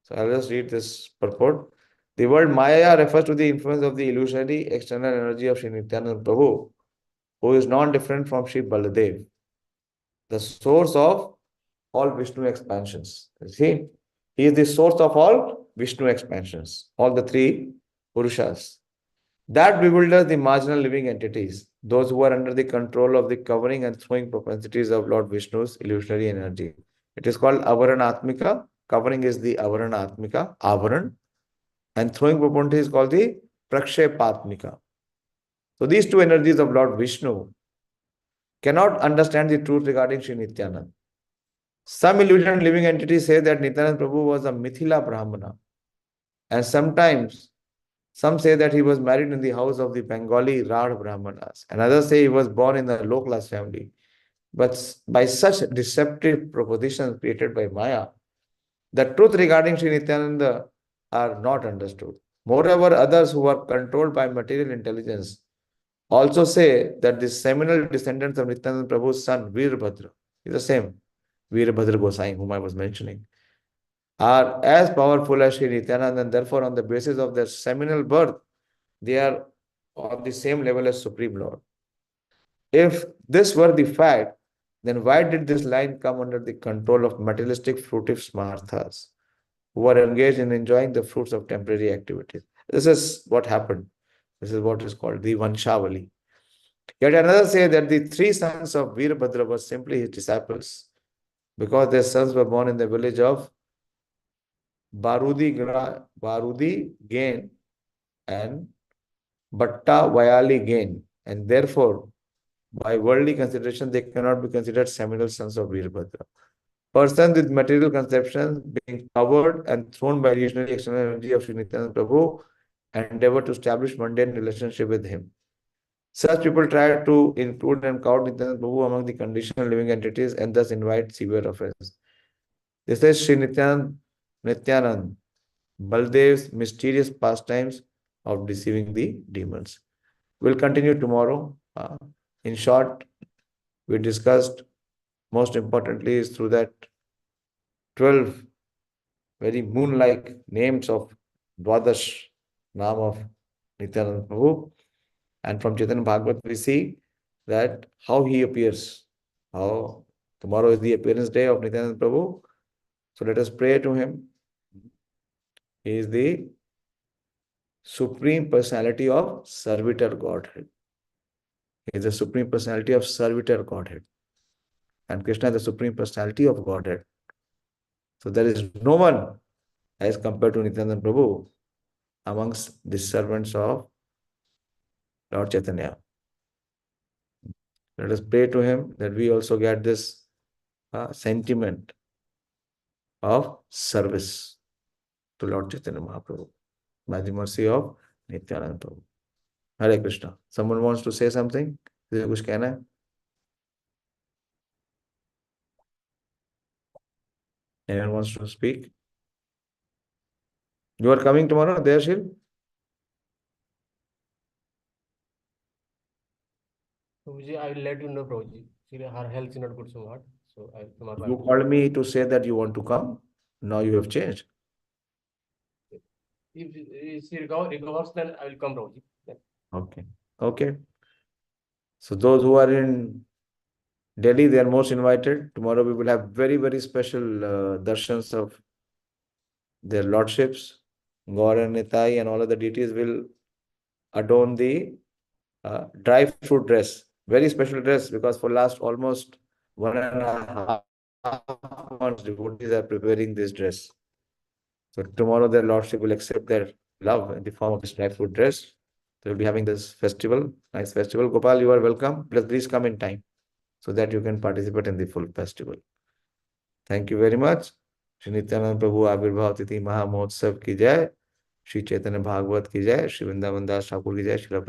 So I'll just read this purport. The word Maya refers to the influence of the illusionary external energy of Sri Nityananda Prabhu, who is non-different from Sri Baladev, the source of all Vishnu expansions. See, he is the source of all Vishnu expansions, all the three Purushas. That bewilders the marginal living entities, those who are under the control of the covering and throwing propensities of Lord Vishnu's illusionary energy. It is called Avaranatmika. Covering is the Avaranatmika, Avaran, and throwing propensity is called the Prakshepatmika. So these two energies of Lord Vishnu cannot understand the truth regarding Sri Nityananda. Some illusioned living entities say that Nityananda Prabhu was a Mithila Brahmana, and sometimes some say that he was married in the house of the Bengali Rad Brahmanas, and others say he was born in a low-class family. But by such deceptive propositions created by Maya, the truth regarding Sri Nityananda are not understood. Moreover, others who are controlled by material intelligence also say that the seminal descendants of Nityananda Prabhu's son, Veerbhadra, is the same, Veerbhadra Gosai, whom I was mentioning, are as powerful as Sri Nityananda, and therefore on the basis of their seminal birth, they are on the same level as Supreme Lord. If this were the fact, then why did this line come under the control of materialistic fruitive smarthas, who are engaged in enjoying the fruits of temporary activities? This is what happened. This is what is called the Vanshavali. Yet another say that the three sons of Veerbhadra were simply his disciples, because their sons were born in the village of Barudi Gain and Bhatta Vayali Gain, and therefore, by worldly consideration, they cannot be considered seminal sons of Veerbhadra. Persons with material conceptions being covered and thrown by illusionary external energy of Sri Nityananda Prabhu endeavor to establish mundane relationship with him. Such people try to include and count Nityananda Prabhu among the conditional living entities and thus invite severe offense. This is Sri Nityananda, Baldev's mysterious pastimes of deceiving the demons. We'll continue tomorrow. In short, we discussed, most importantly, is through that 12 very moon-like names of Dwadash Naam of Nityananda Prabhu. And from Chaitanya Bhagavat, we see that how he appears. How tomorrow is the appearance day of Nityananda Prabhu. So let us pray to him. He is the Supreme Personality of Servitor Godhead. He is the Supreme Personality of Servitor Godhead. And Krishna is the Supreme Personality of Godhead. So there is no one as compared to Nityananda Prabhu amongst the servants of Lord Chaitanya. Let us pray to him that we also get this sentiment of service to Lord Chaitanya Mahaprabhu by the mercy of Nityananda Prabhu. Hare Krishna. Someone wants to say something? Is kuch kehna hai? Anyone wants to speak? You are coming tomorrow, Deyashil? Prabhuji, I will let you know, Prabhuji. See, her health is not good so much. So tomorrow. You called me to say that you want to come. Now you have changed. If she recovers, then I will come, Prabhuji. Okay. Okay. So those who are in Delhi, they are most invited. Tomorrow we will have very, very special darshans of their lordships. Gaur and Nitai and all of the deities will adorn the dry fruit dress. Very special dress, because for last almost 1.5 months, devotees are preparing this dress. So tomorrow their lordship will accept their love in the form of this dry fruit dress. So we'll be having this festival, nice festival. Gopal, you are welcome. Please come in time so that you can participate in the full festival. Thank you very much. Shri Nityananda Prabhu Avirbhav Tithi Mahamotsav ki jai. Shri Chaitanya Bhagavad ki jai. Shri Vrindavan Das Thakur ki jai. Shri Prabhu